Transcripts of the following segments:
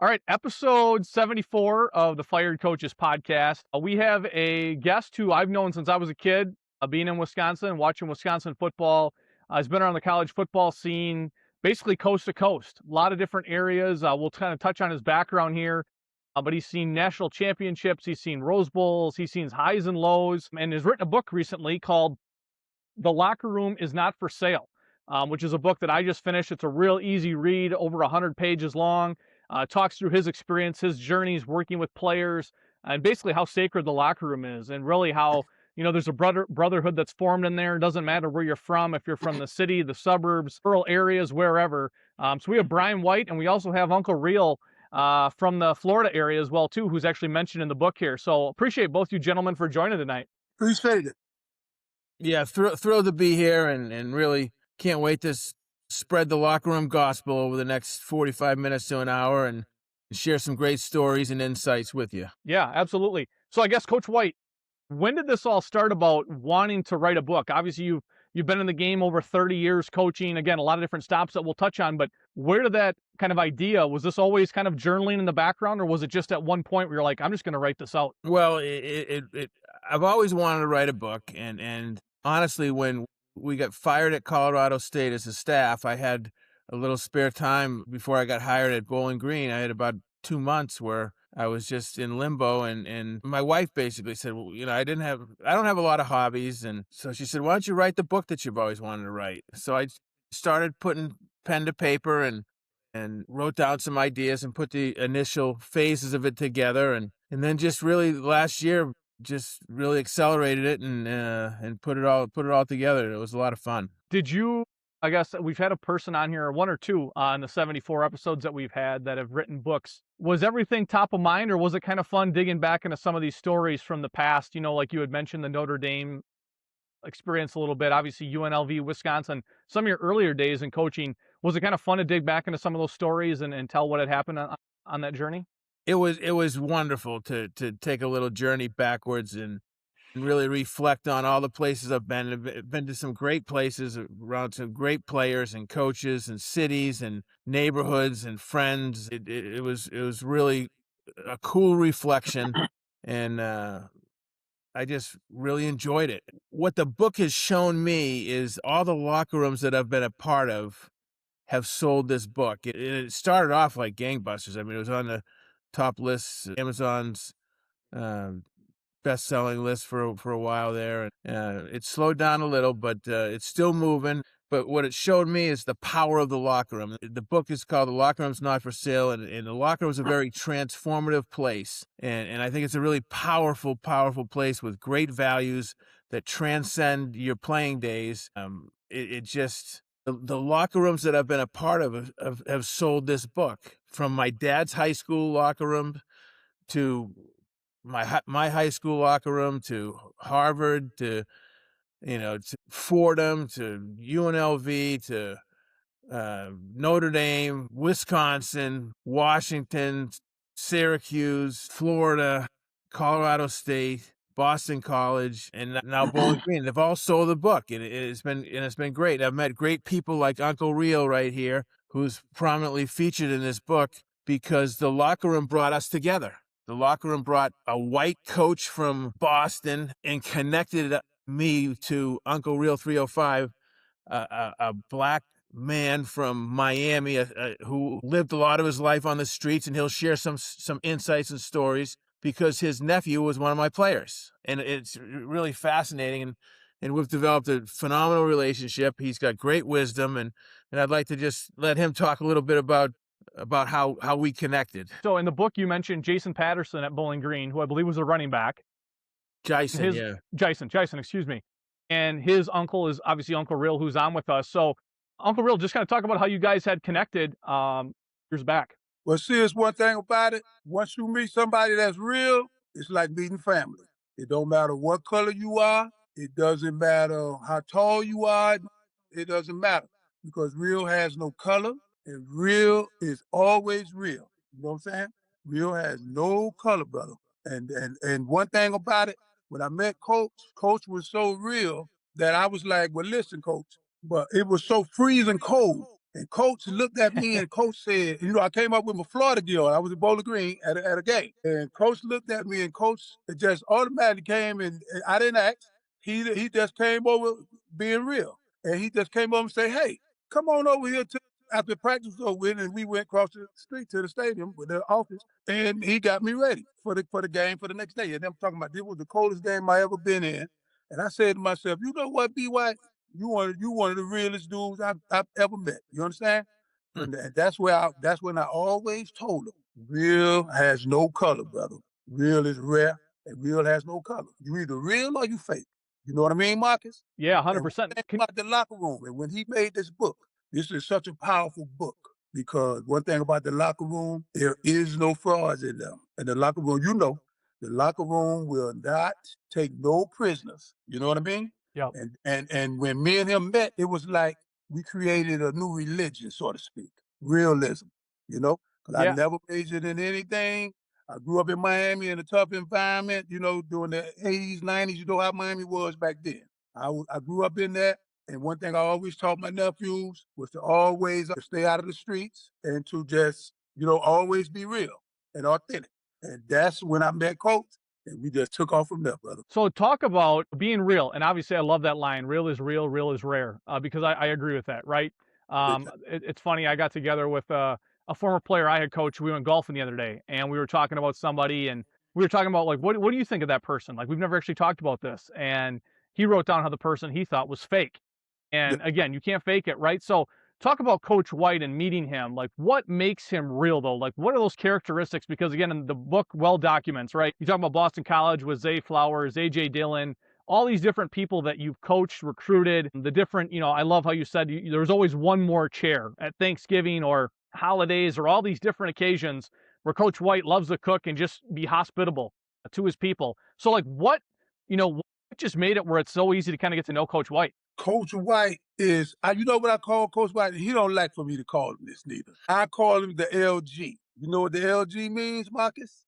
All right, episode 74 of the Fired Coaches podcast. We have a guest who I've known since I was a kid, being in Wisconsin, watching Wisconsin football. He's been around the college football scene, basically coast to coast, a lot of different areas. We'll kind of touch on his background here, but he's seen national championships, he's seen Rose Bowls, he's seen highs and lows, and has written a book recently called The Locker Room Is Not for Sale, which is a book that I just finished. It's a real easy read, over 100 pages long. Talks through his experience, his journeys working with players, and basically how sacred the locker room is, and really how, there's a brotherhood that's formed in there. It doesn't matter where you're from, if you're from the city, the suburbs, rural areas, wherever. So we have Brian White, and we also have Uncle Real from the Florida area as well, too, who's actually mentioned in the book here. So appreciate both you gentlemen for joining tonight. Appreciate it. Yeah, thrilled to be here, and really can't wait to spread the locker room gospel over the next 45 minutes to an hour and share some great stories and insights with you. Yeah, absolutely. So I guess, Coach White, when did this all start about wanting to write a book? Obviously, you've been in the game over 30 years coaching. Again, a lot of different stops that we'll touch on, but where did that kind of idea, was this always kind of journaling in the background, or was it just at one point where you're like, I'm just going to write this out? Well, I've always wanted to write a book, and honestly, when we got fired at Colorado State as a staff, I had a little spare time before I got hired at Bowling Green. I had about 2 months where I was just in limbo, and my wife basically said, well, I don't have a lot of hobbies. And so she said, why don't you write the book that you've always wanted to write? So I started putting pen to paper and wrote down some ideas and put the initial phases of it together. And then just really last year, just really accelerated it and put it all together. It was a lot of fun. Did you, I guess we've had a person on here, one or two on the 74 episodes that we've had that have written books. Was everything top of mind, or was it kind of fun digging back into some of these stories from the past? Like you had mentioned the Notre Dame experience a little bit, obviously UNLV, Wisconsin, some of your earlier days in coaching. Was it kind of fun to dig back into some of those stories and tell what had happened on that journey? It was wonderful to take a little journey backwards and really reflect on all the places I've been. I've been to some great places, around some great players and coaches and cities and neighborhoods and friends. It was really a cool reflection, and I just really enjoyed it. What the book has shown me is all the locker rooms that I've been a part of have sold this book. It started off like gangbusters. I mean, it was on the top lists, Amazon's best-selling list for a while there. It slowed down a little, but it's still moving. But what it showed me is the power of the locker room. The book is called The Locker Room's Not for Sale, and the locker room is a very transformative place. And I think it's a really powerful, powerful place with great values that transcend your playing days. The locker rooms that I've been a part of have sold this book, from my dad's high school locker room to my high school locker room, to Harvard, to Fordham, to UNLV, to Notre Dame, Wisconsin, Washington, Syracuse, Florida, Colorado State, Boston College, and now Bowling Green. They've all sold the book, and it's been great. I've met great people like Uncle Real right here, who's prominently featured in this book, because the locker room brought us together. The locker room brought a white coach from Boston and connected me to Uncle Real 305, a black man from Miami who lived a lot of his life on the streets, and he'll share some insights and stories because his nephew was one of my players. And it's really fascinating, and we've developed a phenomenal relationship. He's got great wisdom, and I'd like to just let him talk a little bit about how we connected. So in the book, you mentioned Jason Patterson at Bowling Green, who I believe was a running back. Jason, excuse me. And his uncle is obviously Uncle Real, who's on with us. So Uncle Real, just kind of talk about how you guys had connected years back. Well, see, it's one thing about it. Once you meet somebody that's real, it's like meeting family. It don't matter what color you are. It doesn't matter how tall you are. It doesn't matter, because real has no color, and real is always real. You know what I'm saying? Real has no color, brother. And one thing about it, when I met Coach was so real that I was like, well, listen, Coach, but it was so freezing cold. And Coach looked at me and Coach said, I came up with my Florida deal. I was in Bowling Green at a game. And Coach looked at me and Coach just automatically came and I didn't ask. He just came over being real. And he just came over and said, hey, come on over here after practice was over with, and we went across the street to the stadium with the office, and he got me ready for the game for the next day. And I'm talking about this was the coldest game I ever been in. And I said to myself, you know what, BY? You one of the realest dudes I've ever met. You understand? And that's when I always told him, real has no color, brother. Real is rare, and real has no color. You either real or you fake. You know what I mean, Marcus? Yeah, And one 100%. thing about the locker room, and when he made this book, this is such a powerful book because one thing about the locker room, there is no frauds in them. And the locker room, the locker room will not take no prisoners. You know what I mean? Yeah. And when me and him met, it was like we created a new religion, so to speak, realism. Because I Yeah. never majored in anything. I grew up in Miami in a tough environment, during the 80s, 90s. You know how Miami was back then. I grew up in that. And one thing I always taught my nephews was to always stay out of the streets and to just, always be real and authentic. And that's when I met Coach, and we just took off from there, brother. So talk about being real, and obviously I love that line, real is rare, because I agree with that, right? It's funny, I got together with a former player I had coached. We went golfing the other day, and we were talking about somebody, and we were talking about, like, what do you think of that person? Like, we've never actually talked about this. And he wrote down how the person he thought was fake. And again, you can't fake it, right? So talk about Coach White and meeting him. Like, what makes him real, though? Like, what are those characteristics? Because again, in the book well documents, right? You talk about Boston College with Zay Flowers, AJ Dillon, all these different people that you've coached, recruited, the different, I love how you said there's always one more chair at Thanksgiving or holidays or all these different occasions where Coach White loves to cook and just be hospitable to his people. So, like, what just made it where it's so easy to kind of get to know Coach White? Coach White is, you know what I call Coach White? He don't like for me to call him this neither. I call him the LG. You know what the LG means, Marcus?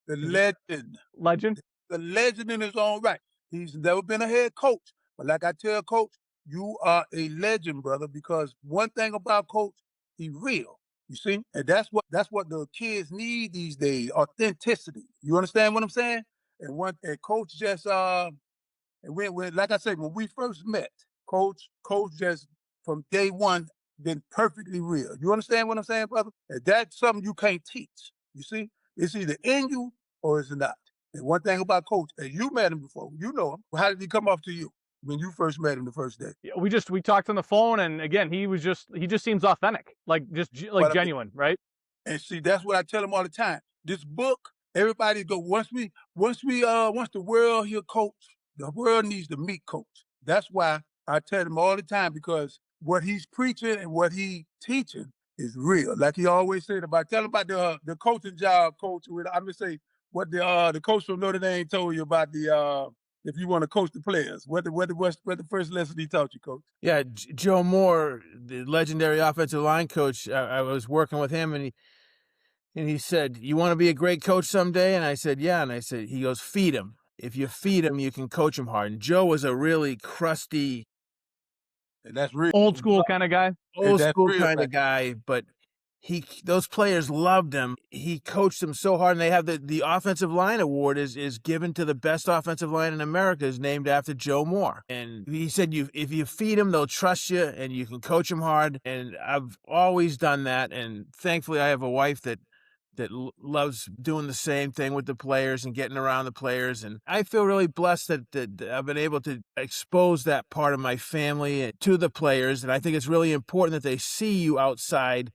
The legend. Legend? The legend in his own right. He's never been a head coach. But like I tell Coach, you are a legend, brother, because one thing about Coach, he's real. You see? And that's what the kids need these days, authenticity. You understand what I'm saying? And Coach just and when like I said, when we first met, Coach just from day one been perfectly real. You understand what I'm saying, brother? And that's something you can't teach. You see, it's either in you or it's not. And one thing about Coach, and you met him before, you know him. How did he come off to you when you first met him the first day? Yeah, we talked on the phone, and again, he just seems authentic, like genuine, right? And see, that's what I tell him all the time. This book, everybody go once the world hear Coach, the world needs to meet Coach. That's why I tell him all the time, because what he's preaching and what he teaching is real. Like he always said about, tell him about the coaching job, Coach. I'm gonna say what the coach from Notre Dame told you about the if you want to coach the players. What the first lesson he taught you, Coach? Yeah, Joe Moore, the legendary offensive line coach. I was working with him, and he said, "You want to be a great coach someday?" And I said, "Yeah." And I said, he goes, "Feed him. If you feed him, you can coach him hard." And Joe was a really crusty, And that's real. Old school kind of guy. old that's school real, kind man. of guy, but those players loved him. He coached them so hard, and they have the offensive line award is given to the best offensive line in America, is named after Joe Moore. And he said, if you feed them, they'll trust you, and you can coach them hard. And I've always done that, and thankfully I have a wife that loves doing the same thing with the players and getting around the players. And I feel really blessed that I've been able to expose that part of my family to the players. And I think it's really important that they see you outside.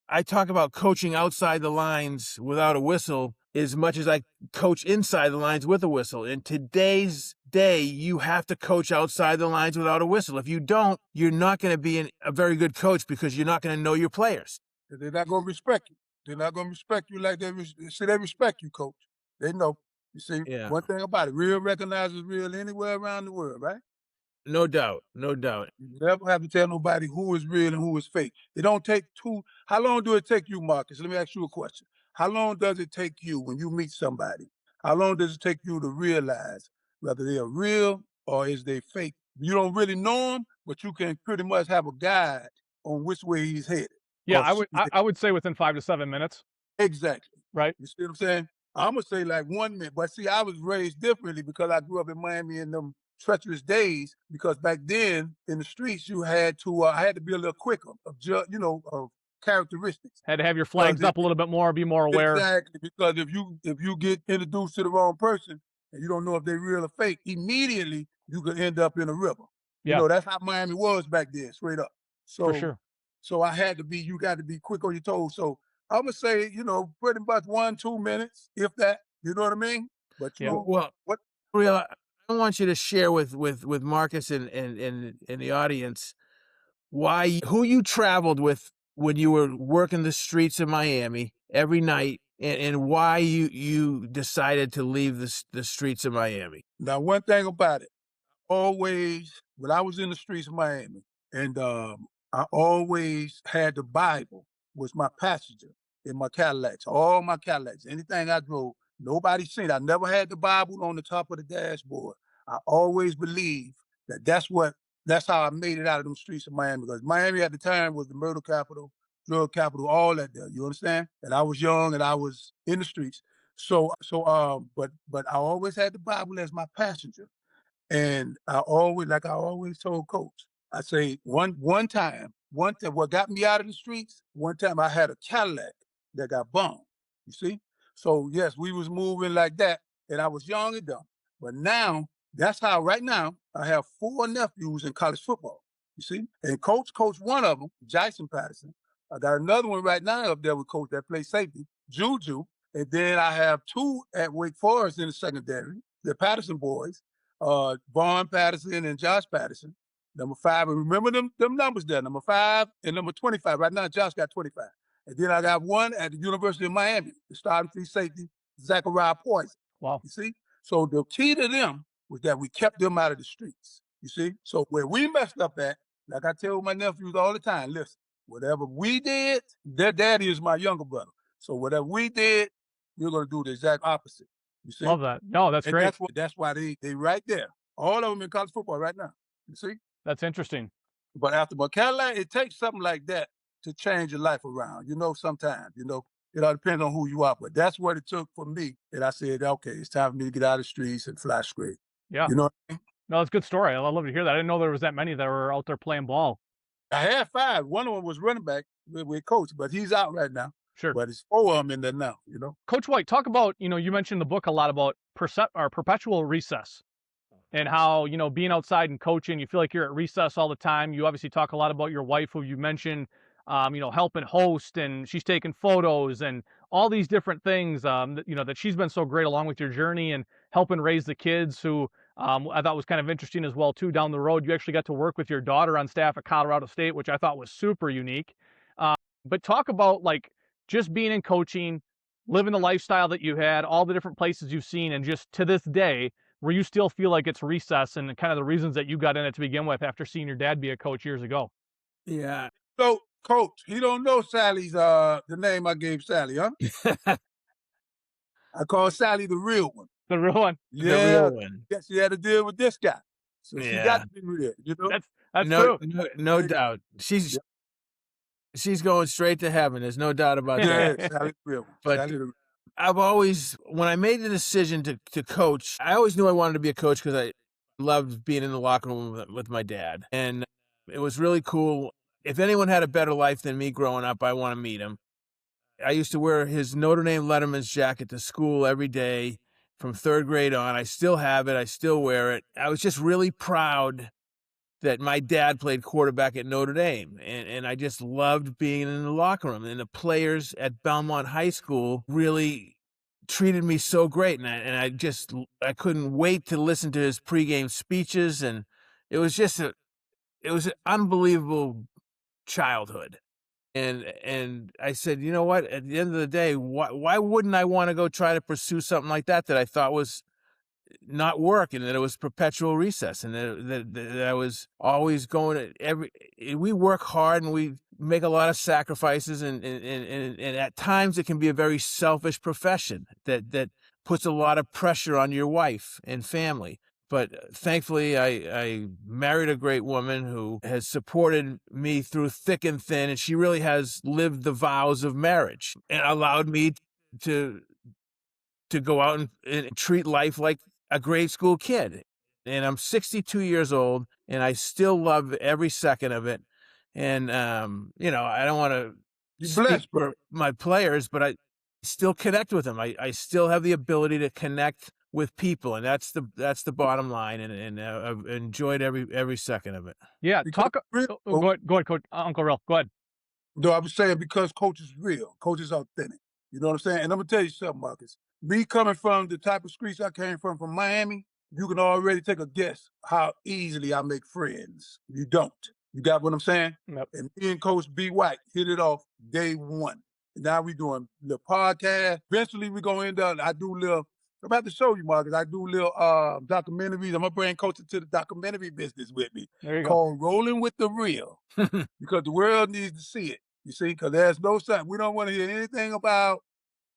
I talk about coaching outside the lines without a whistle as much as I coach inside the lines with a whistle. In today's day, you have to coach outside the lines without a whistle. If you don't, you're not going to be a very good coach, because you're not going to know your players. They're not going to respect you. They're not going to respect you like they respect you, Coach. They know. You see, One thing about it, real recognizes real anywhere around the world, right? No doubt. No doubt. You never have to tell nobody who is real and who is fake. It don't take how long do it take you, Marcus? Let me ask you a question. How long does it take you when you meet somebody? How long does it take you to realize whether they are real or is they fake? You don't really know them, but you can pretty much have a guide on which way he's headed. Yeah, I would say within 5 to 7 minutes, Exactly. right? You see what I'm saying? I'm gonna say like 1 minute, but see, I was raised differently because I grew up in Miami in them treacherous days. Because back then in the streets, you had to, I had to be a little quicker of characteristics. Had to have your Because flags up a little bit more, be more aware. exactly, because if you get introduced to the wrong person and you don't know if they're real or fake, immediately you could end up in a river. Yeah, That's how Miami was back then, straight up. for So sure. so you got to be quick on your toes. So I'm gonna say, pretty much 1-2 minutes, if that. You know what I mean? But Yeah. Well, what? Real, I want you to share with Marcus and the audience who you traveled with when you were working the streets of Miami every night, and why you decided to leave the streets of Miami. Now, one thing about it, always when I was in the streets of Miami, and I always had the Bible was my passenger in my Cadillacs, all my Cadillacs. Anything I drove, nobody seen it. I never had the Bible on the top of the dashboard. I always believed that that's how I made it out of them streets of Miami, because Miami at the time was the murder capital, drug capital, all that there. You understand? And I was young and I was in the streets. But I always had the Bible as my passenger. And like I always told Coach, I say one time, what got me out of the streets, one time I had a Cadillac that got bombed. You see? So yes, we was moving like that, and I was young and dumb. But now, that's how right now I have 4 nephews in college football. You see? And Coach one of them, Jason Patterson. I got another one right now up there with Coach that plays safety, Juju. And then I have 2 at Wake Forest in the secondary, the Patterson boys, Vaughn Patterson and Josh Patterson, number 5. And remember them numbers there, number 5 and number 25. Right now, Josh got 25. And then I got one at the University of Miami, the starting free safety, Zachariah Poison. Wow. You see? So the key to them was that we kept them out of the streets. You see? So where we messed up at, like I tell my nephews all the time, listen, whatever we did, their daddy is my younger brother. So whatever we did, we're going to do the exact opposite. You see? Love that. No, that's And great. that's why they right there. All of them in college football right now. You see? That's interesting. But after my Cadillac, it takes something like that to change your life around. Sometimes, it all depends on who you are. But that's what it took for me. And I said, okay, it's time for me to get out of the streets and fly straight. Yeah. You know what I mean? No, it's a good story. I love to hear that. I didn't know there was that many that were out there playing ball. I had 5. One of them was running back with Coach, but he's out right now. Sure. But it's 4 of them in there now, Coach White, talk about, you mentioned the book a lot about perpetual recess and how, being outside and coaching, you feel like you're at recess all the time. You obviously talk a lot about your wife, who you mentioned, helping host, and she's taking photos and all these different things, that she's been so great along with your journey and helping raise the kids, who I thought was kind of interesting as well, too. Down the road, you actually got to work with your daughter on staff at Colorado State, which I thought was super unique. But talk about just being in coaching, living the lifestyle that you had, all the different places you've seen, and just to this day, where you still feel like it's recess, and kind of the reasons that you got in it to begin with after seeing your dad be a coach years ago. Yeah. So, Coach, he don't know Sally's the name I gave Sally, huh? I call Sally the real one. The real one. The Yeah, real one. she had to deal with this guy. So she Yeah. got to be real, That's No, true. no doubt. She's going straight to heaven. There's no doubt about that. Yeah, Sally's the real one. But Sally the I've always, when I made the decision to coach, I always knew I wanted to be a coach because I loved being in the locker room with my dad. And it was really cool. If anyone had a better life than me growing up, I want to meet him. I used to wear his Notre Dame Letterman's jacket to school every day from 3rd grade on. I still have it. I still wear it. I was just really proud that my dad played quarterback at Notre Dame. And I just loved being in the locker room. And the players at Belmont High School really treated me so great. And I couldn't wait to listen to his pregame speeches. And it was an unbelievable childhood. And I said, you know what, at the end of the day, why wouldn't I want to go try to pursue something like that I thought was not work, and that it was perpetual recess, and that I was always going we work hard and we make a lot of sacrifices, and at times it can be a very selfish profession that puts a lot of pressure on your wife and family. But thankfully, I married a great woman who has supported me through thick and thin, and she really has lived the vows of marriage and allowed me to go out and treat life like a grade school kid. And I'm 62 years old, and I still love every second of it. And I don't want to You speak blessed, bro. for my players, but I still connect with them. I still have the ability to connect with people, and that's the bottom line. And I've enjoyed every second of it. Yeah, Because go ahead, Coach, Uncle Real, go ahead. no, I was saying because coach is real, coach is authentic. You know what I'm saying? And I'm gonna tell you something, Marcus. Me coming from the type of streets I came from Miami, you can already take a guess how easily I make friends. You don't. You got what I'm saying? Yep. And me and Coach B. White hit it off day one. And now we doing the podcast. Eventually we gonna end up. I'm about to show you, Marcus. I do little documentaries. I'm gonna bring Coach into the documentary business with me. There you go. Called Rolling with the Real. Because the world needs to see it. You see, because there's no sign. We don't want to hear anything about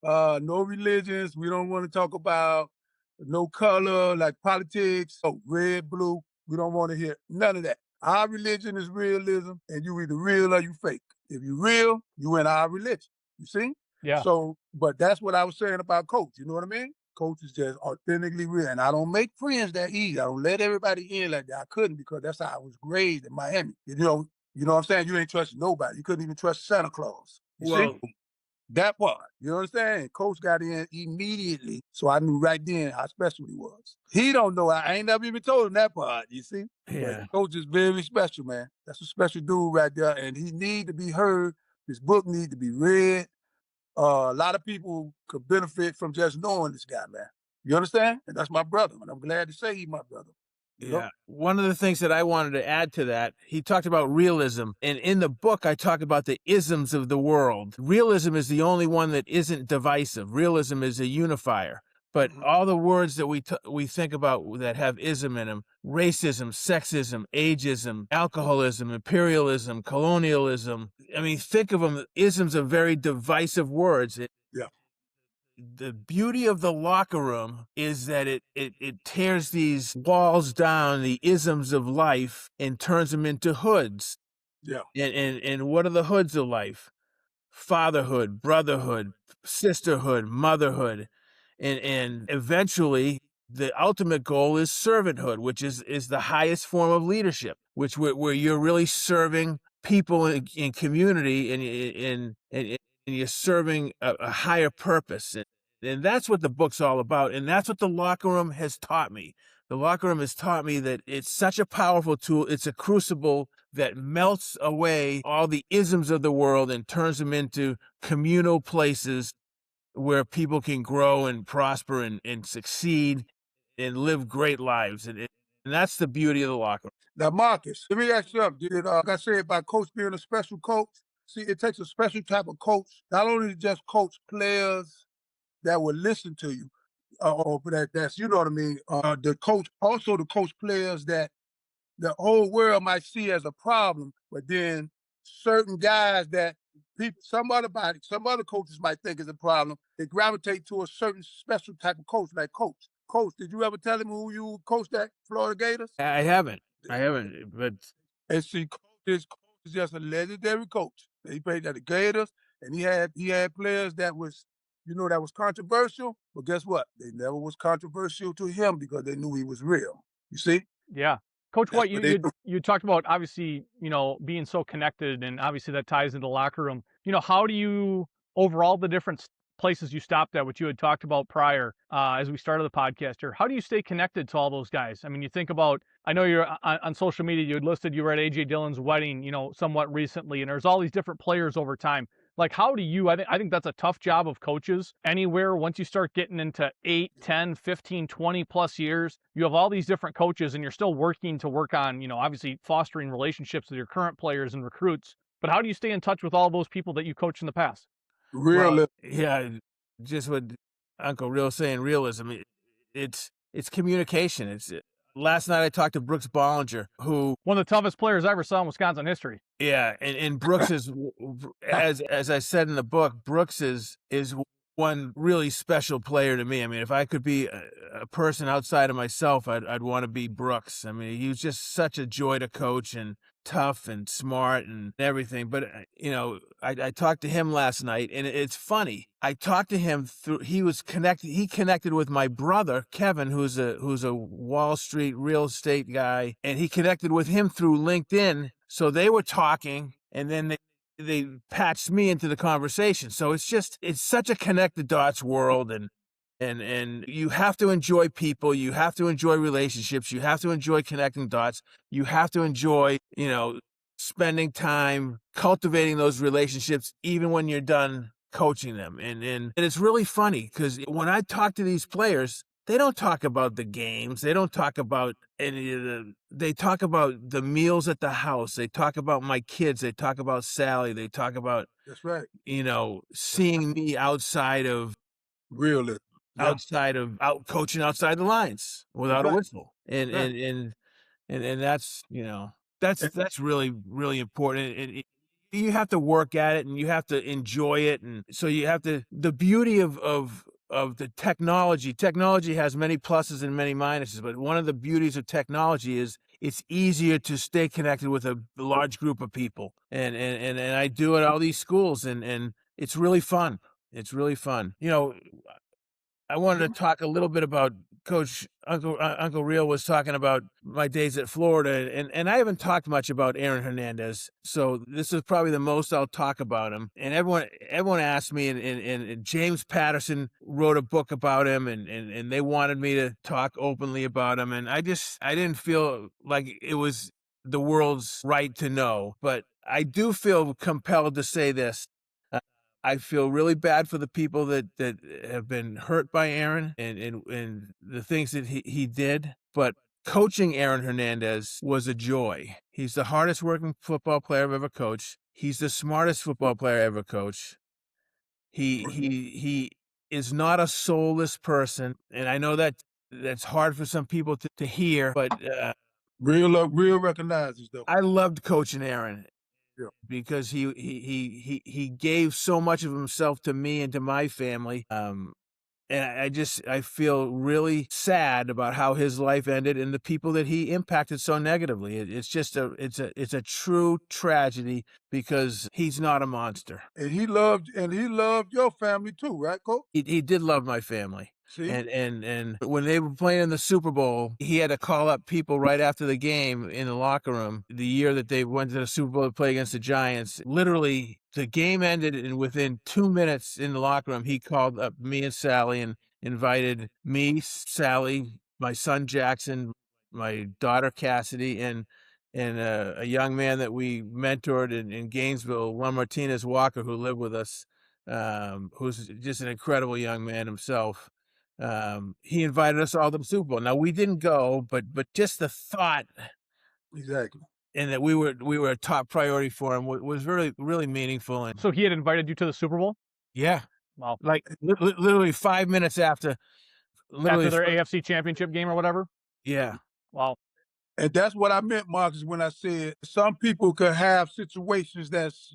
no religions. We don't want to talk about no color, like politics, red, blue. We don't want to hear none of that. Our religion is realism, and you either real or you fake. If you real, you in our religion. You see? Yeah. So, but that's what I was saying about Coach. You know what I mean? Coach is just authentically real. And I don't make friends that easy. I don't let everybody in like that. I couldn't because that's how I was raised in Miami. You know what I'm saying? You ain't trusting nobody. You couldn't even trust Santa Claus. You see? That part. You understand? Coach got in immediately. So I knew right then how special he was. He don't know. I ain't never even told him that part, you see? Yeah. But Coach is very special, man. That's a special dude right there. And he need to be heard. His book need to be read. A lot of people could benefit from just knowing this guy, man. You understand? And that's my brother. And I'm glad to say he's my brother. You know? Yeah. One of the things that I wanted to add to that, he talked about realism. And in the book, I talk about the isms of the world. Realism is the only one that isn't divisive. Realism is a unifier. But all the words that we think about that have ism in them, racism, sexism, ageism, alcoholism, imperialism, colonialism, I mean, think of them, isms are very divisive words. Yeah. The beauty of the locker room is that it tears these walls down, the isms of life, and turns them into hoods. Yeah. And what are the hoods of life? Fatherhood, brotherhood, sisterhood, motherhood. And eventually the ultimate goal is servanthood, which is the highest form of leadership, which where you're really serving people in community and you're serving a higher purpose. And that's what the book's all about. And that's what the locker room has taught me. The locker room has taught me that it's such a powerful tool. It's a crucible that melts away all the isms of the world and turns them into communal places where people can grow and prosper and succeed and live great lives. And that's the beauty of the locker room. Now, Marcus, let me ask you something. Like I said, about Coach being a special coach, see, it takes a special type of coach, not only to just coach players that will listen to you, or that's, you know what I mean, the coach, also to coach players that the whole world might see as a problem, but then certain guys that some other coaches might think is a problem, they gravitate to a certain special type of coach, like Coach. Coach, did you ever tell him who you coached at Florida Gators? I haven't, but And see, Coach is just a legendary coach. He played at the Gators, and he had players that was, that was controversial, but guess what? They never was controversial to him because they knew he was real. You see? Yeah. Coach White, That's what you talked about, obviously, being so connected, and obviously that ties into the locker room. How do you, overall, the different places you stopped at, which you had talked about prior, as we started the podcast here, how do you stay connected to all those guys? I mean, you think about, I know you're on social media, you had listed you were at AJ Dillon's wedding, somewhat recently, and there's all these different players over time. Like, how do you, I think that's a tough job of coaches anywhere. Once you start getting into 8, 10, 15, 20 plus years, you have all these different coaches and you're still working to work on, obviously fostering relationships with your current players and recruits. But how do you stay in touch with all those people that you coached in the past? Realism. Yeah, just what Uncle Real saying, realism. It's communication. Last night I talked to Brooks Bollinger, who one of the toughest players I ever saw in Wisconsin history. Yeah, and Brooks is, as I said in the book, Brooks is one really special player to me. I mean, if I could be a person outside of myself, I'd want to be Brooks. I mean, he was just such a joy to coach and tough and smart and everything. But, I talked to him last night, and it's funny. I talked to him he connected with my brother, Kevin, who's a Wall Street real estate guy, and he connected with him through LinkedIn. So they were talking, and then they patched me into the conversation. So it's such a connected dots world, and you have to enjoy people, you have to enjoy relationships, you have to enjoy connecting dots, you have to enjoy, spending time cultivating those relationships even when you're done coaching them. And it's really funny because when I talk to these players, they don't talk about the games. They don't talk about they talk about the meals at the house. They talk about my kids. They talk about Sally. They talk about, That's right. Seeing me outside of Realism. Yeah. out coaching outside the lines without a Right. whistle. And that's, that's really, really important. And you have to work at it and you have to enjoy it. And so you have to, the beauty of the technology has many pluses and many minuses, but one of the beauties of technology is it's easier to stay connected with a large group of people. And I do it at all these schools, and it's really fun. It's really fun. I wanted to talk a little bit about Coach Uncle Real was talking about my days at Florida, and I haven't talked much about Aaron Hernandez, so this is probably the most I'll talk about him. And everyone asked me, and James Patterson wrote a book about him, and they wanted me to talk openly about him, and I didn't feel like it was the world's right to know, but I do feel compelled to say this. I feel really bad for the people that have been hurt by Aaron and the things that he did. But coaching Aaron Hernandez was a joy. He's the hardest working football player I've ever coached. He's the smartest football player I ever coached. He is not a soulless person. And I know that's hard for some people to hear, but Real recognizes though. I loved coaching Aaron. Yeah. Because he gave so much of himself to me and to my family. And I feel really sad about how his life ended and the people that he impacted so negatively. It's a true tragedy because he's not a monster. And he loved your family too, right, Coach? He did love my family. See? And when they were playing in the Super Bowl, he had to call up people right after the game in the locker room. The year that they went to the Super Bowl to play against the Giants, literally the game ended, and within 2 minutes in the locker room, he called up me and Sally and invited me, Sally, my son Jackson, my daughter Cassidy, and a young man that we mentored in Gainesville, Juan Martinez Walker, who lived with us, who's just an incredible young man himself. He invited us all to the Super Bowl. Now we didn't go, but just the thought, Exactly. and that we were a top priority for him was really, really meaningful. And So he had invited you to the Super Bowl? yeah, Wow. like literally 5 minutes after Their AFC Championship game or whatever? Yeah. Wow. And that's what I meant, Marcus, when I said some people could have situations that's,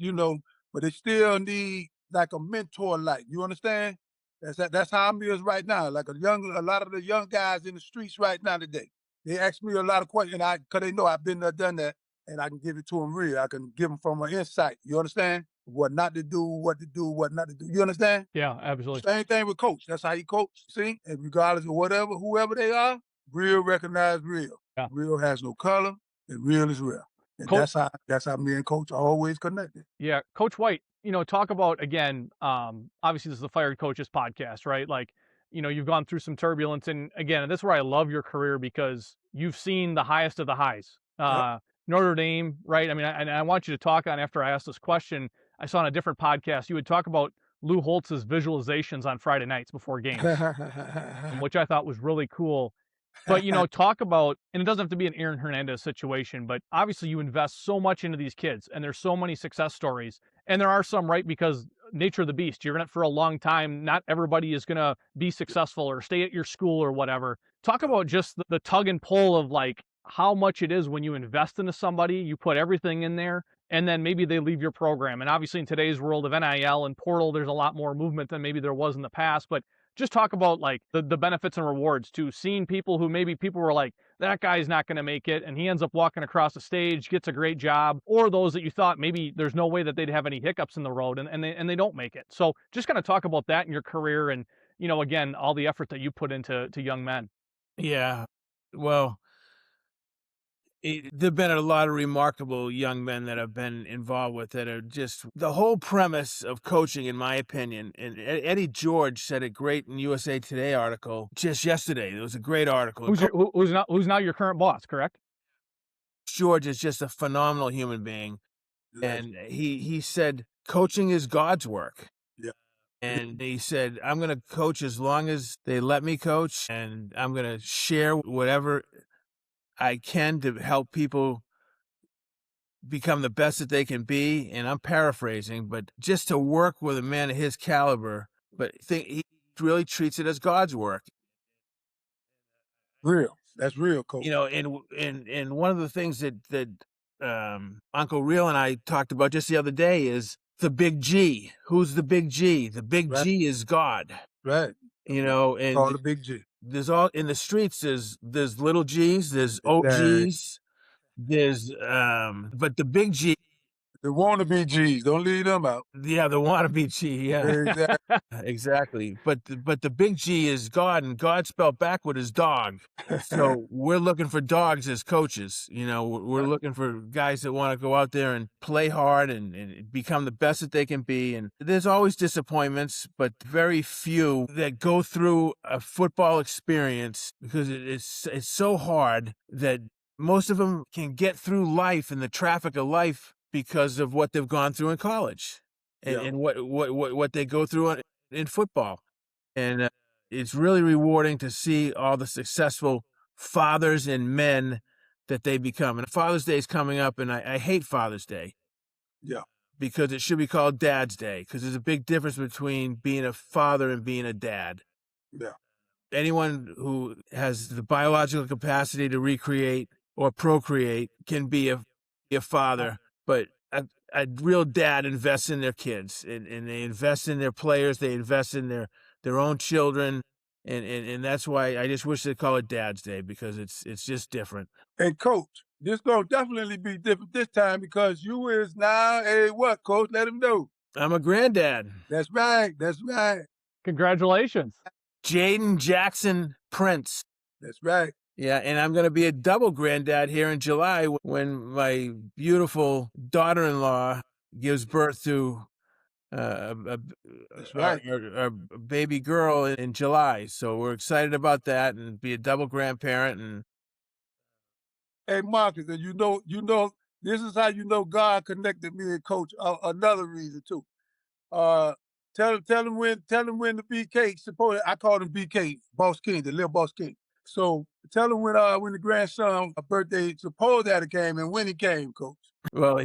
but they still need like a mentor, like, you understand? That's how I'm is right now. Like a lot of the young guys in the streets right now today. They ask me a lot of questions, cause they know I've been there, done that, and I can give it to them real. I can give them from an insight. You understand? What not to do, what to do, what not to do. You understand? Yeah, absolutely. Same thing with coach. That's how he coach. See, and regardless of whoever they are, real recognize real. Yeah. Real has no color, and real is real. And Coach, that's how me and coach are always connected. Yeah, Coach White, talk about again, obviously this is the Fired Coaches podcast, right? Like, you've gone through some turbulence, and again, this is where I love your career because you've seen the highest of the highs. Yep. Notre Dame, right? I mean, I want you to talk on after I asked this question. I saw on a different podcast you would talk about Lou Holtz's visualizations on Friday nights before games, which I thought was really cool. But, talk about, and it doesn't have to be an Aaron Hernandez situation, but obviously you invest so much into these kids and there's so many success stories. And there are some, right? Because nature of the beast, you're in it for a long time. Not everybody is going to be successful or stay at your school or whatever. Talk about just the tug and pull of like how much it is when you invest into somebody, you put everything in there, and then maybe they leave your program. And obviously in today's world of NIL and portal, there's a lot more movement than maybe there was in the past. But just talk about like the benefits and rewards to seeing people who maybe people were like, that guy's not going to make it, and he ends up walking across the stage, gets a great job, or those that you thought maybe there's no way that they'd have any hiccups in the road, and they don't make it. So just kind of talk about that in your career, and again, all the effort that you put into young men. Yeah. Well, there've been a lot of remarkable young men that have been involved with it. Are just the whole premise of coaching, in my opinion. And Eddie George said it great in USA Today article just yesterday. It was a great article. Who's now your current boss, correct? George is just a phenomenal human being, and he said coaching is God's work. Yeah. And he said, I'm going to coach as long as they let me coach, and I'm going to share whatever I can to help people become the best that they can be. And I'm paraphrasing, but just to work with a man of his caliber, but he really treats it as God's work. Real. That's real, Coach. And one of the things that Uncle Real and I talked about just the other day is the big G. Who's the big G? The big G is God. Right. And all the big G. There's all in the streets. There's little G's. There's OGs. There's but the big G. The wannabe G's. Don't leave them out. Yeah, the wannabe G. Yeah, exactly. But the big G is God, and God spelled backward is dog. So we're looking for dogs as coaches. We're looking for guys that want to go out there and play hard and become the best that they can be. And there's always disappointments, but very few that go through a football experience, because it's so hard that most of them can get through life and the traffic of life because of what they've gone through in college and what they go through in football. And it's really rewarding to see all the successful fathers and men that they become. And Father's Day is coming up, and I hate Father's Day. Yeah. Because it should be called Dad's Day, because there's a big difference between being a father and being a dad. Yeah. Anyone who has the biological capacity to recreate or procreate can be a father. But a real dad invests in their kids, and they invest in their players. They invest in their own children, and that's why I just wish they'd call it Dad's Day, because it's just different. And Coach, this gonna definitely be different this time, because you is now a what, Coach? Let him know. I'm a granddad. That's right. That's right. Congratulations. Jaden Jackson Prince. That's right. Yeah, and I'm going to be a double granddad here in July when my beautiful daughter-in-law gives birth to That's right. our baby girl in July. So we're excited about that, and be a double grandparent. And hey, Marcus, and you know, this is how you know God connected me and Coach. Another reason too. Tell him when the BK supposed. I called him BK, Boss King, the little Boss King. So tell him when the grandson birthday supposed that it came, and when he came, Coach. Well,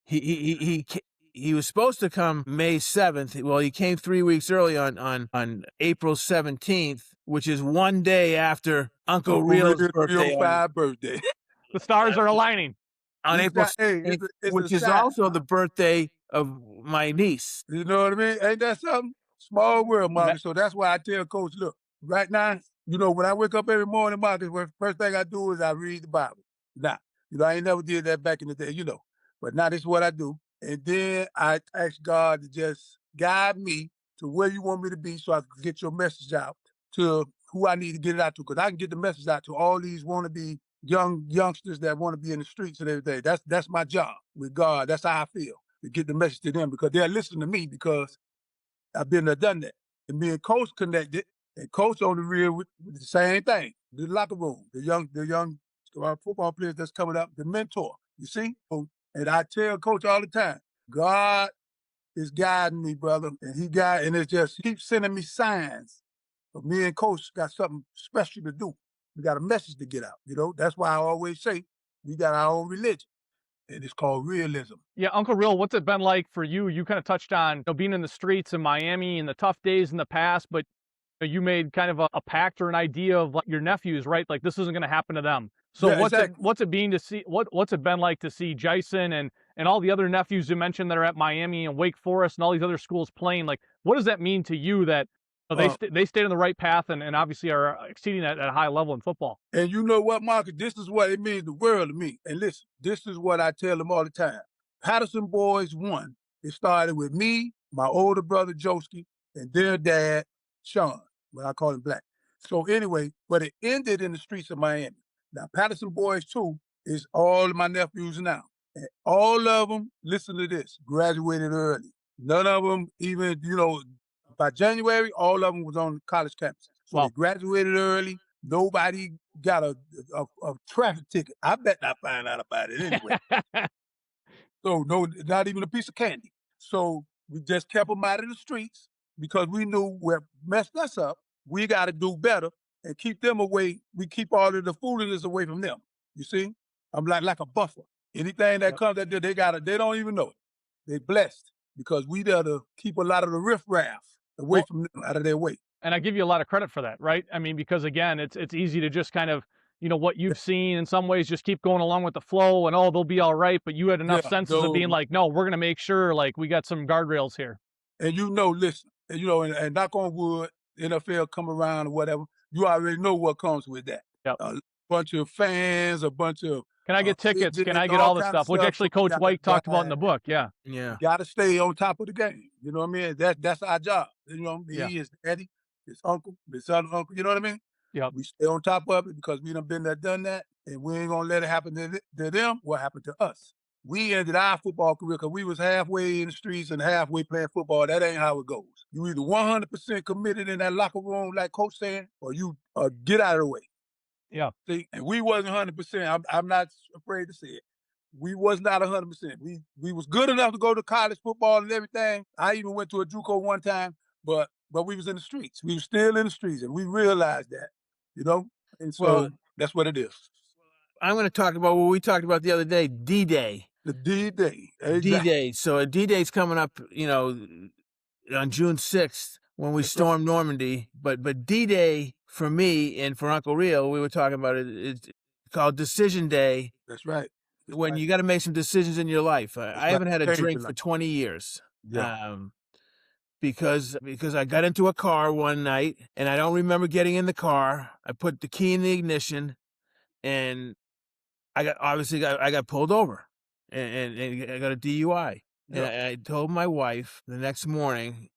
he was supposed to come May 7th. Well, he came 3 weeks early on April 17th, which is one day after Uncle Real's birthday. Birthday. The stars are aligning. On April 17th, which is also the birthday of my niece. You know what I mean? Ain't that something? Small world, Marcus. So that's why I tell Coach, look, right now, when I wake up every morning, Marcus, first thing I do is I read the Bible. Now, I ain't never did that back in the day, But now this is what I do. And then I ask God to just guide me to where you want me to be, so I can get your message out to who I need to get it out to. Because I can get the message out to all these wannabe youngsters that want to be in the streets and everything. That's my job with God. That's how I feel, to get the message to them, because they're listening to me, because I've been there, done that. And me and Coach connected, and Coach on the real with the same thing. The locker room, the young football players that's coming up, the mentor, you see? And I tell Coach all the time, God is guiding me, brother. And it just keeps sending me signs. But me and Coach got something special to do. We got a message to get out, That's why I always say we got our own religion, and it's called Realism. Yeah, Uncle Real, what's it been like for you? You kind of touched on being in the streets in Miami and the tough days in the past, but you made kind of a pact or an idea of like your nephews, right? Like this isn't going to happen to them. So Yeah, what's it been like to see Jason and and all the other nephews you mentioned that are at Miami and Wake Forest and all these other schools playing, like, what does that mean to you that they stayed on the right path and obviously are exceeding at a high level in football? And you know what, Marcus? This is what it means the world to me. And listen, this is what I tell them all the time. Patterson boys won. It started with me, my older brother Joski, and their dad, Sean, what I call him Black. So anyway, but it ended in the streets of Miami. Now, Patterson boys 2 is all of my nephews now. And all of them, listen to this, graduated early. None of them even, by January, all of them was on college campus. So they graduated early. Nobody got a traffic ticket. I bet I find out about it anyway. So no, not even a piece of candy. So we just kept them out of the streets because we knew what messed us up. We got to do better and keep them away. We keep all of the foolishness away from them. You see, I'm like a buffer. Anything that comes at them, they don't even know it. They blessed because we there to keep a lot of the riffraff away from them, out of their way. And I give you a lot of credit for that, right? I mean, because again, it's easy to just kind of, what you've seen in some ways, just keep going along with the flow and they'll be all right. But you had enough senses of being like, no, we're going to make sure like we got some guardrails here. And listen, and knock on wood, NFL come around or whatever, you already know what comes with that. Yep. A bunch of fans, a bunch of can I get tickets? Can I get all the stuff? Which actually Coach White talked about in the book. Yeah. You got to stay on top of the game. You know what I mean? That's our job. He is Eddie, his uncle, his other uncle. You know what I mean? Yeah. We stay on top of it because we done been there, done that, and we ain't gonna let it happen to them. What happened to us? We ended our football career because we was halfway in the streets and halfway playing football. That ain't how it goes. You either 100% committed in that locker room, like Coach saying, or you get out of the way. Yeah. See, and we wasn't 100%. I'm not afraid to say it. We was not 100%. We was good enough to go to college football and everything. I even went to a JUCO one time, but we was in the streets. We was still in the streets, and we realized that, And so that's what it is. I'm going to talk about what we talked about the other day, D-Day. The D-Day. Exactly. D-Day. So D-Day's coming up, on June 6th when we storm Normandy. But D-Day for me and for Uncle Real, we were talking about it's called Decision Day. That's right. When you got to make some decisions in your life. I haven't had a drink for 20 years. Yeah. Because I got into a car one night and I don't remember getting in the car. I put the key in the ignition and I got pulled over and I got a DUI. Yeah. And I told my wife the next morning,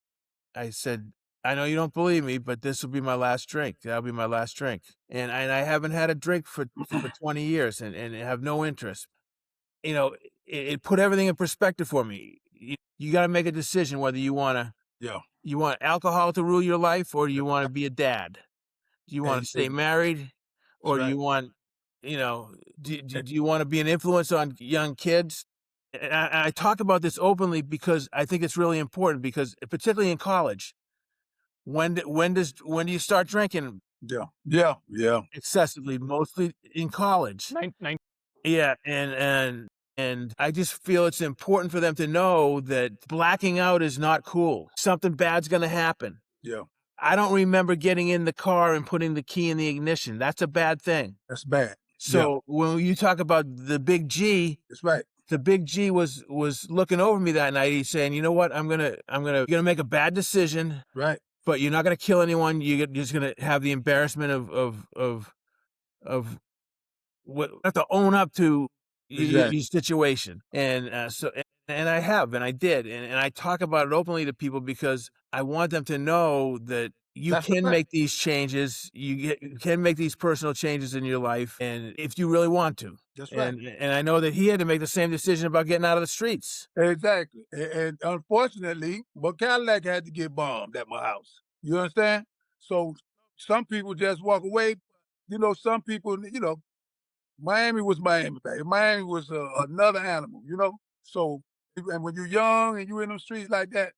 I said, I know you don't believe me, but this will be my last drink. That'll be my last drink. And I haven't had a drink for 20 years and have no interest. It put everything in perspective for me. You got to make a decision whether you want to. Yeah. You want alcohol to rule your life, or do you want to be a dad? Do you want to stay married, or do you want, do you want to be an influence on young kids? And I talk about this openly because I think it's really important. Because particularly in college, when do you start drinking? Yeah. Excessively, mostly in college. Yeah, and I just feel it's important for them to know that blacking out is not cool. Something bad's going to happen. Yeah. I don't remember getting in the car and putting the key in the ignition. That's a bad thing. That's bad. So when you talk about the Big G, that's right. The Big G was looking over me that night. He's saying, "You know what? I'm gonna make a bad decision. Right. But you're not gonna kill anyone. You're just gonna have the embarrassment of what you have to own up to." Your situation. And and I have, and I did. And I talk about it openly to people because I want them to know that you can make these changes. You can make these personal changes in your life. And if you really want to. That's right. And I know that he had to make the same decision about getting out of the streets. Exactly. And unfortunately, Cadillac had to get bombed at my house. You understand? So some people just walk away. Some people, Miami was Miami, baby. Miami was another animal, So, and when you're young and you're in them streets like that,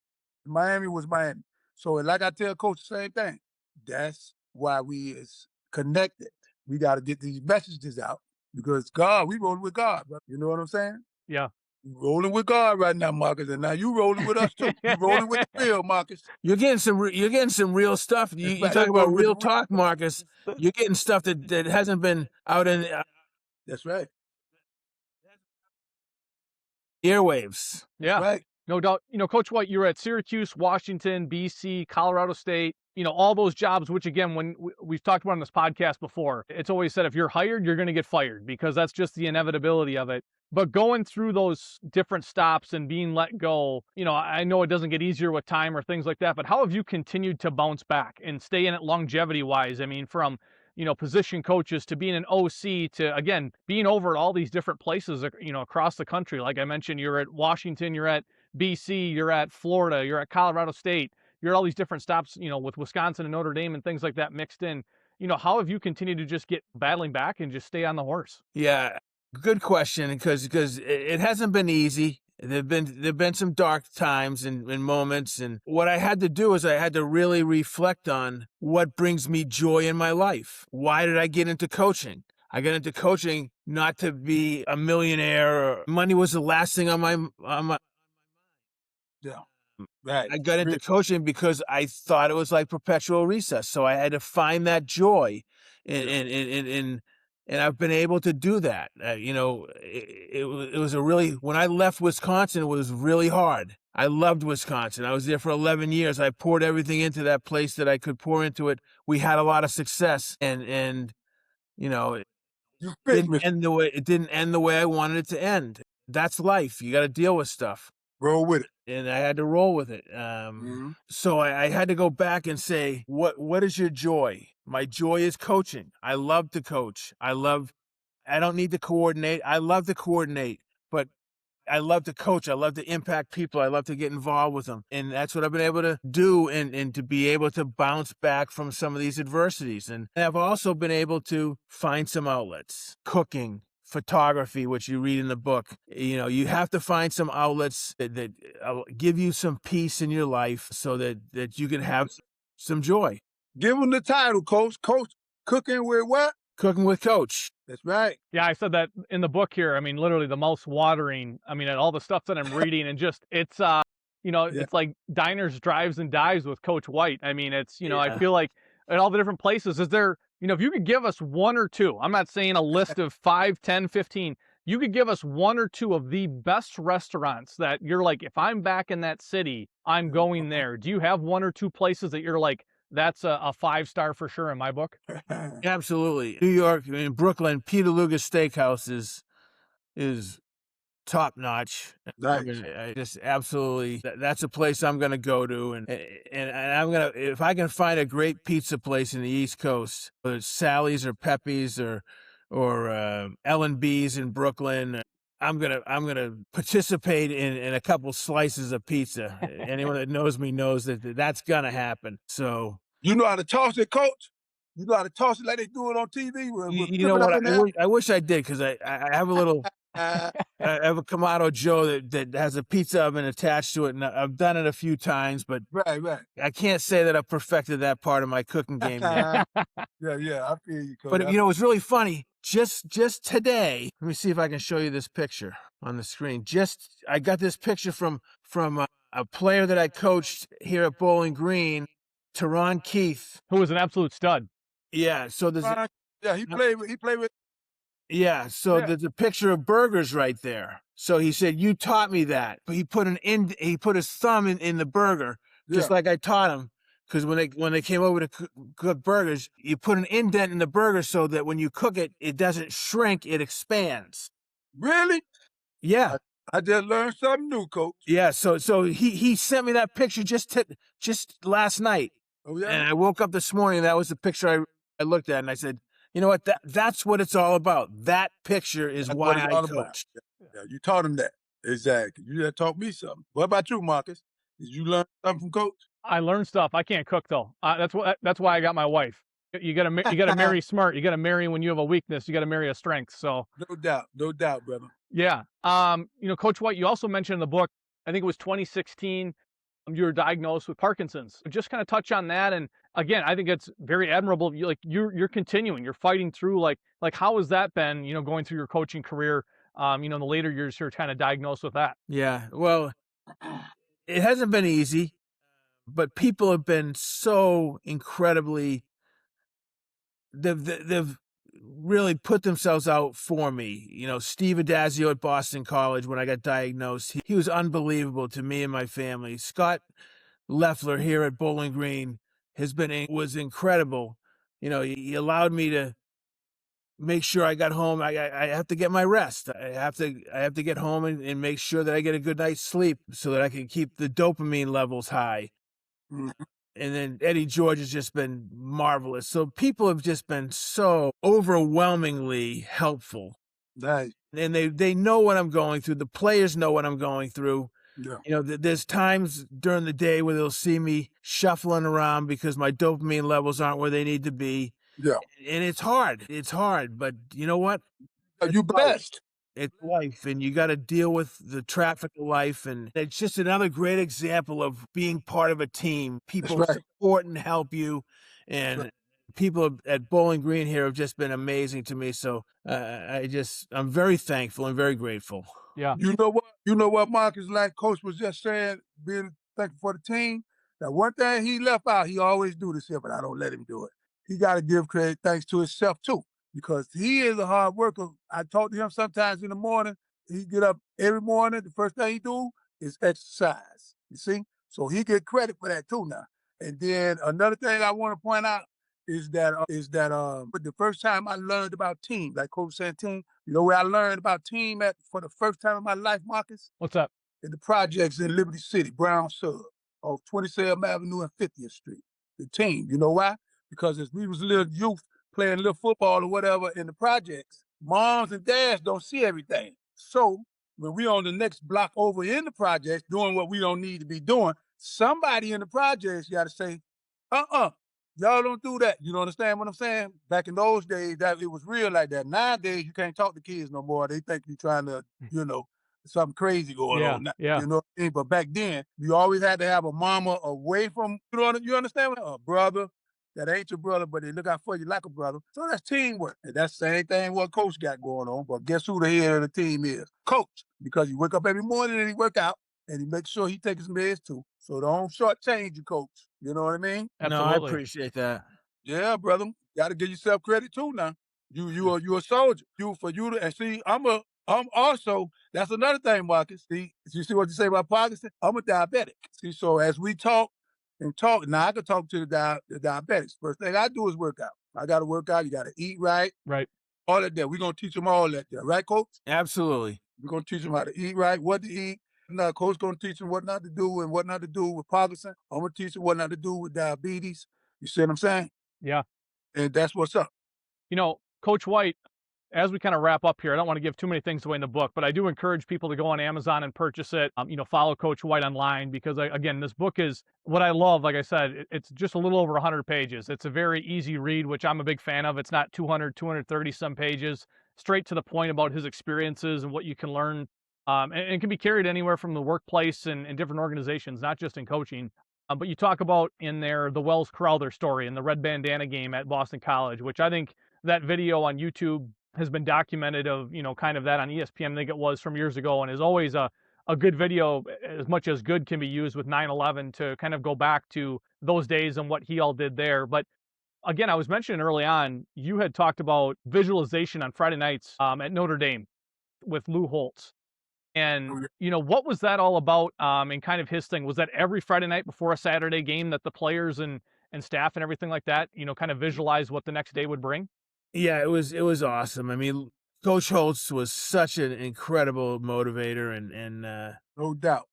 Miami was Miami. So, like I tell Coach the same thing. That's why we is connected. We got to get these messages out because God, we rolling with God, bro. You know what I'm saying? Yeah. We rolling with God right now, Marcus, and now you rolling with us too. You rolling with the real, Marcus. You're getting some real stuff. You talk about real talk, Marcus. You're getting stuff that hasn't been out in. That's right. Airwaves. Yeah. Right. No doubt. Coach White, you were at Syracuse, Washington, BC, Colorado State, all those jobs, which again, when we've talked about on this podcast before, it's always said if you're hired, you're going to get fired because that's just the inevitability of it. But going through those different stops and being let go, I know it doesn't get easier with time or things like that, but how have you continued to bounce back and stay in it longevity wise? I mean, from position coaches to being an OC to, again, being over at all these different places, across the country. Like I mentioned, you're at Washington, you're at BC, you're at Florida, you're at Colorado State, you're at all these different stops, with Wisconsin and Notre Dame and things like that mixed in. How have you continued to just get battling back and just stay on the horse? Yeah, good question, because it hasn't been easy. There've been some dark times and moments, and what I had to do is I had to really reflect on what brings me joy in my life. Why did I get into coaching? I got into coaching not to be a millionaire. Or money was the last thing on my. Yeah. Right. I got into coaching because I thought it was like perpetual recess. So I had to find that joy, and I've been able to do that. It was a really, when I left Wisconsin, it was really hard. I loved Wisconsin. I was there for 11 years. I poured everything into that place that I could pour into it. We had a lot of success, and it didn't end the way I wanted it to end. That's life. You got to deal with stuff. Roll with it. And I had to roll with it. So I had to go back and say, what is your joy? My joy is coaching. I love to coach. I don't need to coordinate. I love to coordinate, but I love to coach. I love to impact people. I love to get involved with them. And that's what I've been able to do, and to be able to bounce back from some of these adversities. And I've also been able to find some outlets, cooking, photography, which you read in the book. You have to find some outlets that give you some peace in your life so that you can have some joy. Give them the title, Coach. Coach, cooking with what? Cooking with Coach. That's right. Yeah, I said that in the book here. I mean, literally the mouth watering. I mean, at all the stuff that I'm reading, and just it's it's like diners, drives, and dives with Coach White. I mean, it's I feel like at all the different places, is there, if you could give us one or two, I'm not saying a list of 5, 10, 15, you could give us one or two of the best restaurants that you're like, if I'm back in that city, I'm going there. Do you have one or two places that you're like, that's a 5-star for sure in my book? Absolutely. New York, in Brooklyn, Peter Luger's Steakhouse is top notch. Nice. I just absolutely, that's a place I'm going to go to. And I'm going to, if I can find a great pizza place in the East Coast, whether it's Sally's or Pepe's or L&B's in Brooklyn, I'm gonna participate in a couple slices of pizza. Anyone that knows me knows that's gonna happen. So you know how to toss it, Coach? You know how to toss it like they do it on TV? You know what? I wish I did, because I have a little. I have a Kamado Joe that has a pizza oven attached to it, and I've done it a few times, but right. I can't say that I've perfected that part of my cooking game yet. Yeah, I feel you, Coach. But it was really funny. Just today, let me see if I can show you this picture on the screen. I got this picture from a player that I coached here at Bowling Green, Teron Keith, who was an absolute stud. Yeah, so there's he played with. Yeah, so there's a picture of burgers right there. So he said, "You taught me that." But he put his thumb in the burger, just like I taught him. Because when they came over to cook burgers, you put an indent in the burger so that when you cook it, it doesn't shrink; it expands. Really? Yeah. I just learned something new, Coach. Yeah. So he sent me that picture just last night. Oh yeah. And I woke up this morning, and that was the picture I looked at, and I said, you know what? That's what it's all about. That picture is why I coached. Yeah, you taught him that. Exactly. You just taught me something. What about you, Marcus? Did you learn something from Coach? I learned stuff. I can't cook though. That's why I got my wife. You gotta marry smart. You gotta marry when you have a weakness. You gotta marry a strength. So no doubt, brother. Yeah. Coach White, you also mentioned in the book, I think it was 2016, you were diagnosed with Parkinson's. Just kind of touch on that. And again, I think it's very admirable. You're continuing, you're fighting through, like how has that been, going through your coaching career, in the later years, you're kind of diagnosed with that. Yeah. Well, it hasn't been easy, but people have been so incredibly, really put themselves out for me. You know, Steve Adazio at Boston College, when I got diagnosed, he was unbelievable to me and my family. Scott Leffler here at Bowling Green was incredible. You know, he allowed me to make sure I got home. I have to get my rest. I have to get home and make sure that I get a good night's sleep so that I can keep the dopamine levels high. Mhm. And then Eddie George has just been marvelous. So people have just been so overwhelmingly helpful. Nice. And they know what I'm going through. The players know what I'm going through. Yeah. You know, there's times during the day where they'll see me shuffling around because my dopamine levels aren't where they need to be. Yeah. And it's hard. It's hard. But you know what? You blessed. It's life, and you got to deal with the traffic of life. And it's just another great example of being part of a team. People right. support and help you. And people at Bowling Green here have just been amazing to me. So I'm very thankful and very grateful. Yeah. You know what, Marcus, like Coach was just saying, being thankful for the team. That one thing he left out, he always do this here, but I don't let him do it. He got to give credit thanks to himself too, because he is a hard worker. I talk to him sometimes in the morning. He get up every morning. The first thing he do is exercise. You see? So he get credit for that too now. And then another thing I want to point out is that the first time I learned about team, like Coach said, team, you know where I learned about team at for the first time in my life, Marcus? What's up? In the projects in Liberty City, Brown Sub, off 27th Avenue and 50th Street. The team, you know why? Because as we was little youth playing little football or whatever in the projects, moms and dads don't see everything. So when we on the next block over in the projects doing what we don't need to be doing, somebody in the projects got to say, y'all don't do that. You understand what I'm saying? Back in those days, that it was real like that. Nowadays, you can't talk to kids no more. They think you're trying to, something crazy going on now. Yeah. You know what I mean? But back then, you always had to have a mama away from, you understand? A brother that ain't your brother, but they look out for you like a brother. So that's teamwork. And that's the same thing what Coach got going on. But guess who the head of the team is? Coach. Because he wake up every morning and he work out. And he makes sure he takes his meds too. So don't shortchange your coach. You know what I mean? Absolutely. No, I appreciate that. Yeah, brother. Got to give yourself credit too now. You a soldier. And see, I'm also, that's another thing, Marcus. See, you see what you say about Parkinson? I'm a diabetic. See, so as we talk, now I can talk to the diabetics. First thing I do is work out. I got to work out. You got to eat right. Right. All of that. We're going to teach them all that there. Right, Coach? Absolutely. We're going to teach them how to eat right, what to eat. Now, Coach going to teach them what not to do and what not to do with Parkinson. I'm going to teach them what not to do with diabetes. You see what I'm saying? Yeah. And that's what's up. You know, Coach White, as we kind of wrap up here, I don't want to give too many things away in the book, but I do encourage people to go on Amazon and purchase it. Follow Coach White online because, again, this book is what I love. Like I said, it's just a little over 100 pages. It's a very easy read, which I'm a big fan of. It's not 230 some pages, straight to the point about his experiences and what you can learn. And it can be carried anywhere from the workplace and different organizations, not just in coaching. But you talk about in there the Wells Crowther story and the red bandana game at Boston College, which I think that video on YouTube has been documented of, kind of that on ESPN, I think it was from years ago, and is always a good video, as much as good can be used with 9/11 to kind of go back to those days and what he all did there. But again, I was mentioning early on, you had talked about visualization on Friday nights at Notre Dame with Lou Holtz. And, what was that all about and kind of his thing? Was that every Friday night before a Saturday game that the players and staff and everything like that, kind of visualize what the next day would bring? Yeah, it was awesome. I mean, Coach Holtz was such an incredible motivator, and no doubt.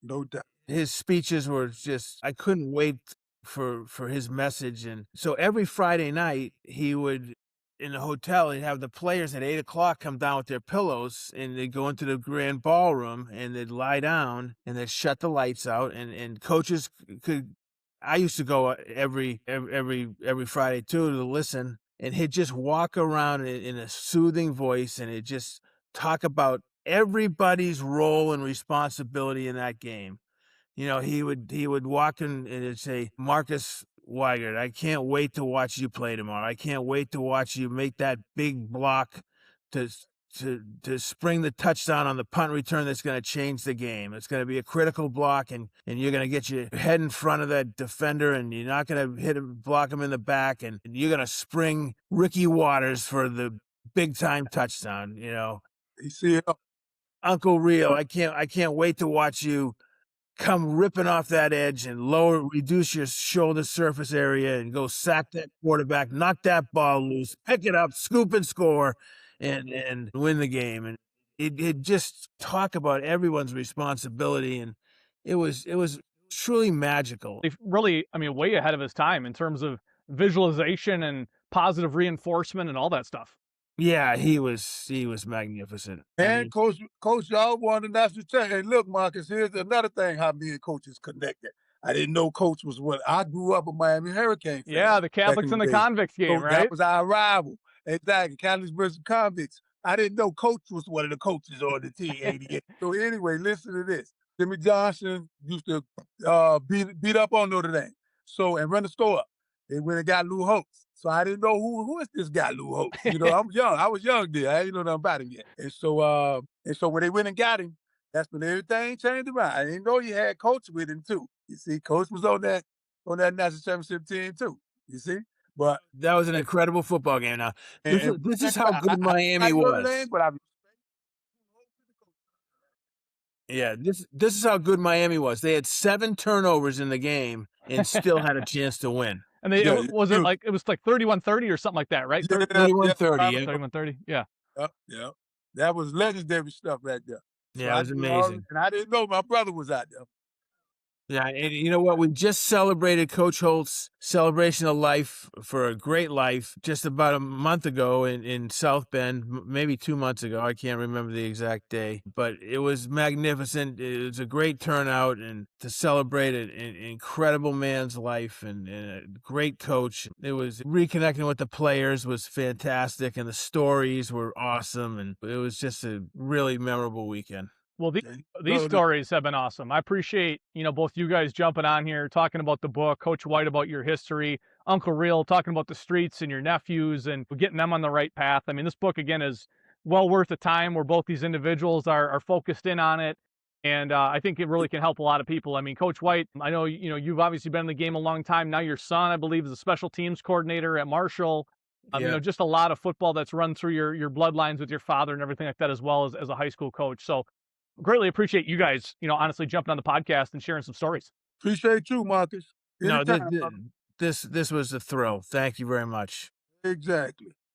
His speeches were just, I couldn't wait for his message. And so every Friday night he would, in the hotel, he'd have the players at 8:00 come down with their pillows, and they'd go into the grand ballroom and they'd lie down and they'd shut the lights out, and coaches could. I used to go every Friday too to listen. And he'd just walk around in a soothing voice, and he'd just talk about everybody's role and responsibility in that game. He would walk in and he'd say, "Marcus Weigert, I can't wait to watch you play tomorrow. I can't wait to watch you make that big block to spring the touchdown on the punt return that's going to change the game. It's going to be a critical block, and you're going to get your head in front of that defender, and you're not going to block him in the back, and you're going to spring Ricky Waters for the big time touchdown. You know, He see it. Uncle Real, I can't wait to watch you come ripping off that edge and reduce your shoulder surface area and go sack that quarterback, knock that ball loose, pick it up, scoop and score, and win the game. And it just talk about everyone's responsibility, and it was truly magical. He really, I mean, way ahead of his time in terms of visualization and positive reinforcement and all that stuff. Yeah, he was magnificent. I And mean, coach, y'all won the national championship. Hey, look, Marcus, here's another thing how me and coaches connected. I didn't know coach was what I grew up a Miami Hurricane fan. Yeah, the Catholics and the day. convicts game, So right? that was our rival. Exactly, Catholics versus convicts. I didn't know coach was one of the coaches on the T88. So anyway, listen to this. Jimmy Johnson used to beat up on Notre Dame. So and run the store up. They went and got Lou Holtz. So I didn't know who is this guy, Lou Holtz. You know, I'm young. I was young then. I didn't know nothing about him yet. And so when they went and got him, that's when everything changed around. I didn't know you had coach with him too. You see, coach was on that national championship team too. You see, but that was an incredible football game. Now, this is how good I Miami like Notre was. Dame, but I Yeah, this is how good Miami was. They had 7 turnovers in the game and still had a chance to win. And they Yeah, it was like 31-30 or something like that, right? Yeah, 31-30. Yeah. 31-30. Yeah. yeah. That was legendary stuff right there. So Yeah, it was amazing. And I didn't know my brother was out there. Yeah, and you know what? We just celebrated Coach Holt's celebration of life for a great life just about a month ago in South Bend, maybe 2 months ago. I can't remember the exact day, but it was magnificent. It was a great turnout, and to celebrate an incredible man's life and a great coach. It was reconnecting with the players was fantastic, and the stories were awesome, and it was just a really memorable weekend. Well, these stories have been awesome. I appreciate, both you guys jumping on here, talking about the book, Coach White about your history, Uncle Real talking about the streets and your nephews and getting them on the right path. I mean, this book, again, is well worth the time where both these individuals are focused in on it. And I think it really can help a lot of people. I mean, Coach White, I know, you've obviously been in the game a long time. Now your son, I believe, is a special teams coordinator at Marshall. Yeah. Just a lot of football that's run through your bloodlines with your father and everything like that, as well as a high school coach. So greatly appreciate you guys, honestly jumping on the podcast and sharing some stories. Appreciate you, Marcus. No, Anytime, brother. this was a thrill. Thank you very much. Exactly.